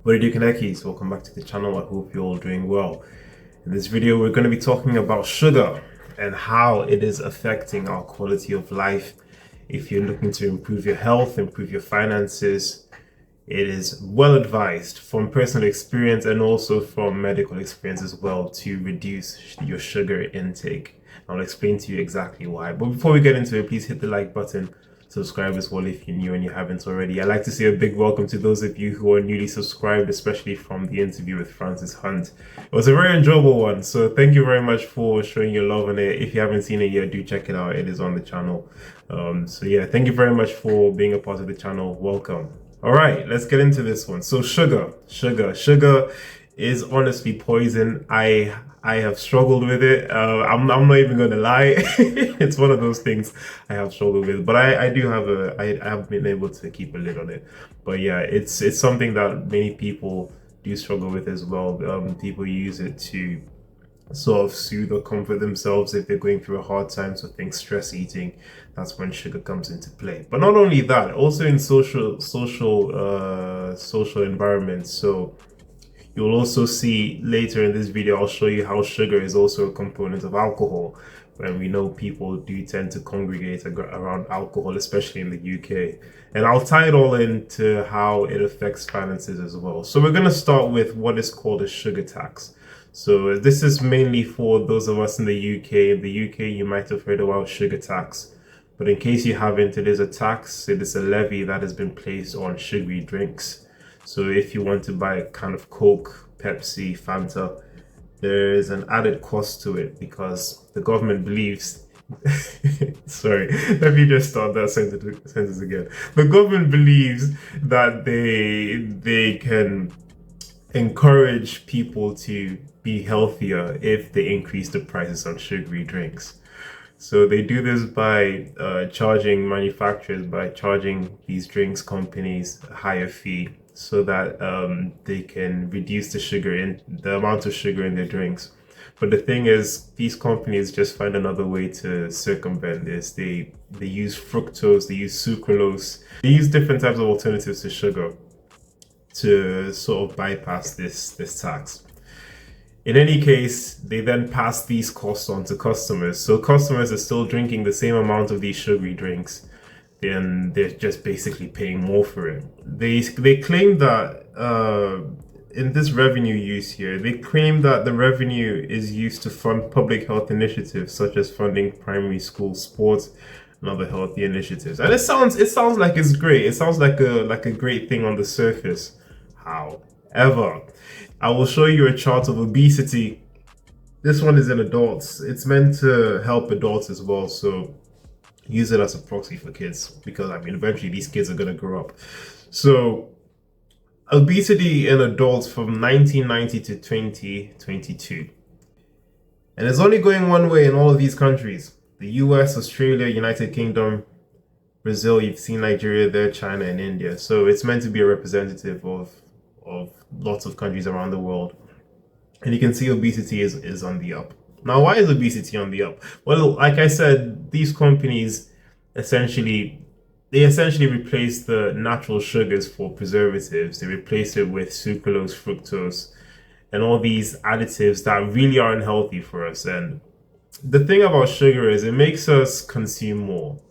What do you do, Kanekis? Welcome back to the channel. I hope you're all doing well. In this video, we're going to be talking about sugar and how it is affecting our quality of life. If you're looking to improve your health, improve your finances, it is well advised from personal experience and also from medical experience as well to reduce your sugar intake. I'll explain to you exactly why. But before we get into it, please hit the like button. Subscribe as well if you're new and you haven't already. I'd like to say a big welcome to those of you who are newly subscribed, especially from the interview with Francis Hunt. It was a very enjoyable one, so thank you very much for showing your love on it. If you haven't seen it yet, do check it out. It is on the channel. So yeah, thank you very much for being a part of the channel. Welcome. All right, let's get into this one. So sugar is honestly poison. I have struggled with it. I'm not even going to lie. It's one of those things I have struggled with, but I do have I have been able to keep a lid on it. But yeah, it's something that many people do struggle with as well. People use it to sort of soothe or comfort themselves if they're going through a hard time. So think stress eating, that's when sugar comes into play. But not only that, also in social environments. So you'll also see later in this video, I'll show you how sugar is also a component of alcohol. And we know people do tend to congregate around alcohol, especially in the UK. And I'll tie it all into how it affects finances as well. So we're going to start with what is called a sugar tax. So this is mainly for those of us in the UK. In the UK, you might have heard about sugar tax. But in case you haven't, it is a tax. It is a levy that has been placed on sugary drinks. So if you want to buy a can of Coke, Pepsi, Fanta, there is an added cost to it because the government believes sorry, let me just start that sentence again. The government believes that they can encourage people to be healthier if they increase the prices on sugary drinks. So they do this by charging manufacturers, by charging these drinks companies a higher fee so that they can reduce the amount of sugar in their drinks. But the thing is, these companies just find another way to circumvent this. They use fructose, they use sucralose, they use different types of alternatives to sugar to sort of bypass this tax. In any case, they then pass these costs on to customers. So customers are still drinking the same amount of these sugary drinks, then they're just basically paying more for it. They claim that in this revenue use here, they claim that the revenue is used to fund public health initiatives such as funding primary school sports and other healthy initiatives. And it sounds like it's great. It sounds like a great thing on the surface. However, I will show you a chart of obesity. This one is in adults. It's meant to help adults as well. So use it as a proxy for kids because I mean eventually these kids are going to grow up. So obesity in adults from 1990 to 2022, and it's only going one way in all of these countries: the US, Australia, United Kingdom, Brazil. You've seen Nigeria there, China, and India. So it's meant to be a representative of lots of countries around the world. And you can see obesity is on the up. Now, why is obesity on the up? Well, like I said, these companies essentially replace the natural sugars for preservatives. They replace it with sucralose, fructose, and all these additives that really are unhealthy for us. And the thing about sugar is it makes us consume more.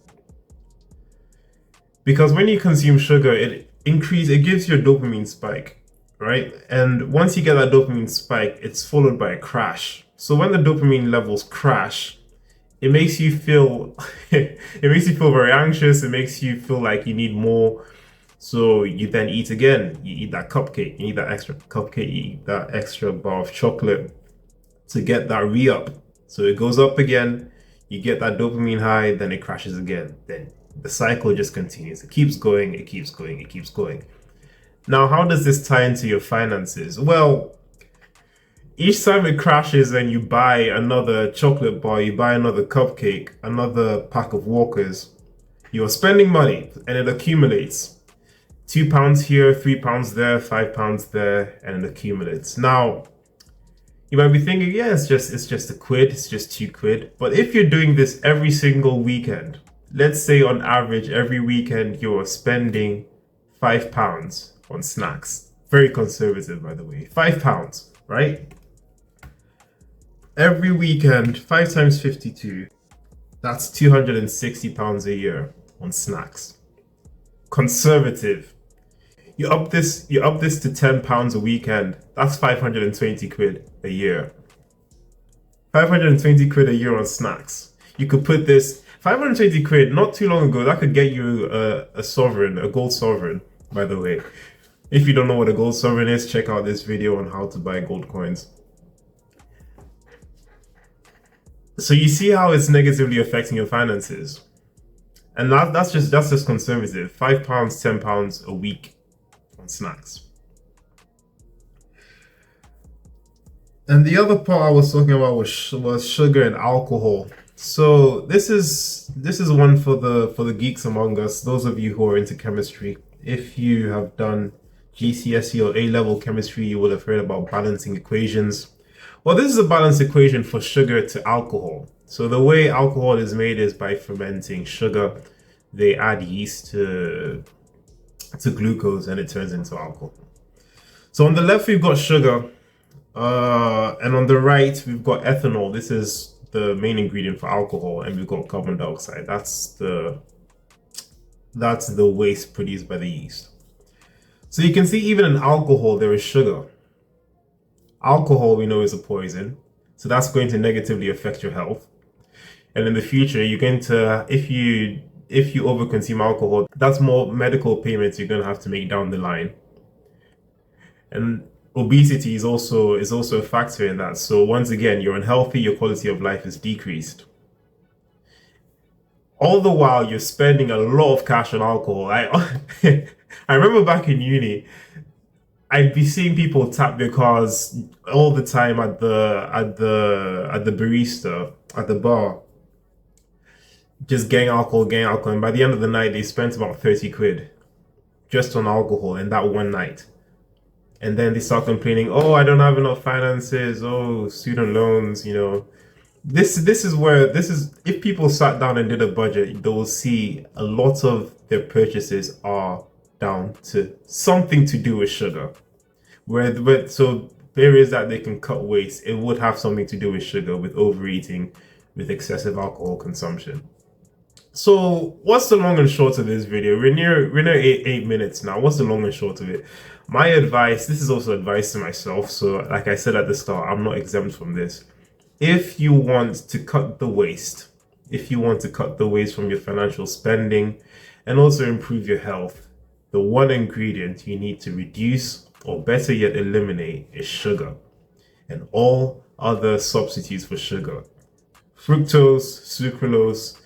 Because when you consume sugar, it gives you a dopamine spike, right? And once you get that dopamine spike, it's followed by a crash. So when the dopamine levels crash, it makes you feel very anxious. It makes you feel like you need more. So you then eat again. You eat that cupcake. You eat that extra cupcake. You eat that extra bar of chocolate to get that re-up. So it goes up again. You get that dopamine high. Then it crashes again. Then the cycle just continues. It keeps going. It keeps going. It keeps going. Now, how does this tie into your finances? Well, each time it crashes and you buy another chocolate bar, you buy another cupcake, another pack of Walkers, you're spending money and it accumulates. £2 here, £3 there, £5 there, and it accumulates. Now, you might be thinking, yeah, it's just a quid, it's just £2. But if you're doing this every single weekend, let's say on average every weekend you're spending £5 on snacks. Very conservative, by the way. £5, right? Every weekend, 5 times 52. That's £260 a year on snacks. Conservative. You up this to £10 a weekend. That's 520 quid a year. 520 quid a year on snacks. You could put this 520 quid not too long ago. That could get you a sovereign, a gold sovereign, by the way. If you don't know what a gold sovereign is, check out this video on how to buy gold coins. So you see how it's negatively affecting your finances. And that's just conservative. £5, £10 a week on snacks. And the other part I was talking about was sugar and alcohol. So this is one for the geeks among us, those of you who are into chemistry. If you have done GCSE or A-level chemistry, you will have heard about balancing equations. Well, this is a balanced equation for sugar to alcohol. So the way alcohol is made is by fermenting sugar. They add yeast to glucose and it turns into alcohol. So on the left, we've got sugar. And on the right, we've got ethanol. This is the main ingredient for alcohol. And we've got carbon dioxide. That's the waste produced by the yeast. So you can see even in alcohol, there is sugar. Alcohol, we know, is a poison. So that's going to negatively affect your health. And in the future, you're going to, if you overconsume alcohol, that's more medical payments you're going to have to make down the line. And obesity is also a factor in that. So once again, you're unhealthy, your quality of life is decreased. All the while, you're spending a lot of cash on alcohol. I remember back in uni, I'd be seeing people tap their cars all the time at the barista, at the bar, just getting alcohol. And by the end of the night, they spent about 30 quid just on alcohol in that one night. And then they start complaining, oh, I don't have enough finances. Oh, student loans, you know. This is if people sat down and did a budget, they will see a lot of their purchases are down to something to do with sugar. So areas that they can cut waste, it would have something to do with sugar, with overeating, with excessive alcohol consumption. So what's the long and short of this video? We're near 8 minutes now. What's the long and short of it? My advice, this is also advice to myself. So like I said at the start, I'm not exempt from this. If you want to cut the waste, from your financial spending and also improve your health, the one ingredient you need to reduce, or better yet eliminate, is sugar and all other substitutes for sugar. Fructose, sucralose,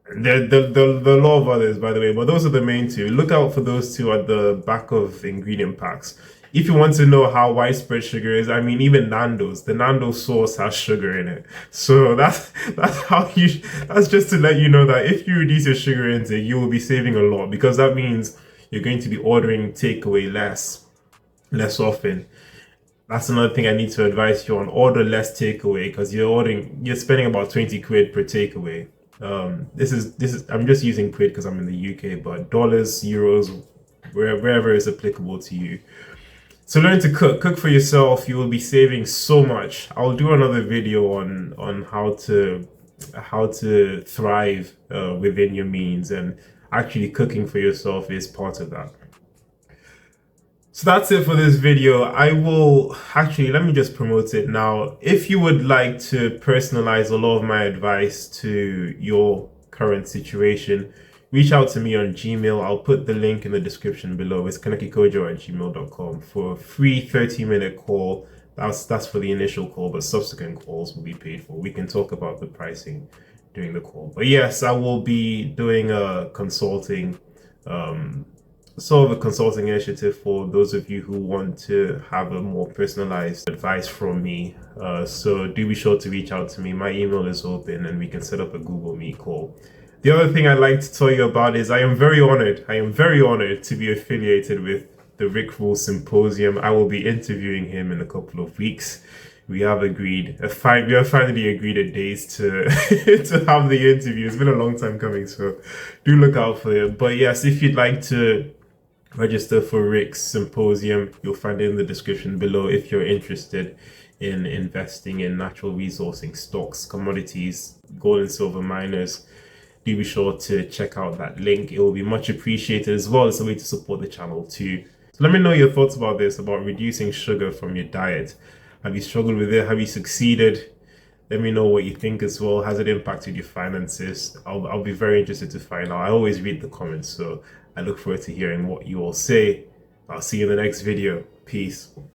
the lot of others, by the way, but those are the main two. Look out for those two at the back of ingredient packs. If you want to know how widespread sugar is, I mean, even Nando's, the Nando's sauce has sugar in it. So that's just to let you know that if you reduce your sugar intake, you will be saving a lot, because that means you're going to be ordering takeaway less often. That's another thing I need to advise you on. Order less takeaway, because you're spending about 20 quid per takeaway. This is I'm just using quid because I'm in the UK, but dollars, euros, wherever is applicable to you. So learn to cook for yourself. You will be saving so much. I'll do another video on how to thrive within your means, and actually cooking for yourself is part of that. So that's it for this video. Let me just promote it now. If you would like to personalize a lot of my advice to your current situation, reach out to me on Gmail. I'll put the link in the description below. It's kanekikojo@gmail.com for a free 30-minute call. That's for the initial call, but subsequent calls will be paid for. We can talk about the pricing during the call. But yes, I will be doing a consulting initiative for those of you who want to have a more personalized advice from me. So do be sure to reach out to me. My email is open and we can set up a Google Meet call. The other thing I'd like to tell you about is I am very honored to be affiliated with the Rick Rule Symposium. I will be interviewing him in a couple of weeks. We have finally agreed a days to to have the interview. It's been a long time coming, so do look out for it. But yes, if you'd like to Register for Rick's symposium. You'll find it in the description below if you're interested in investing in natural resourcing stocks, commodities, gold and silver miners. Do be sure to check out that link. It will be much appreciated as well. It's a way to support the channel too. So let me know your thoughts about this, about reducing sugar from your diet. Have you struggled with it? Have you succeeded? Let me know what you think as well. Has it impacted your finances? I'll be very interested to find out. I always read the comments, so I look forward to hearing what you all say. I'll see you in the next video. Peace.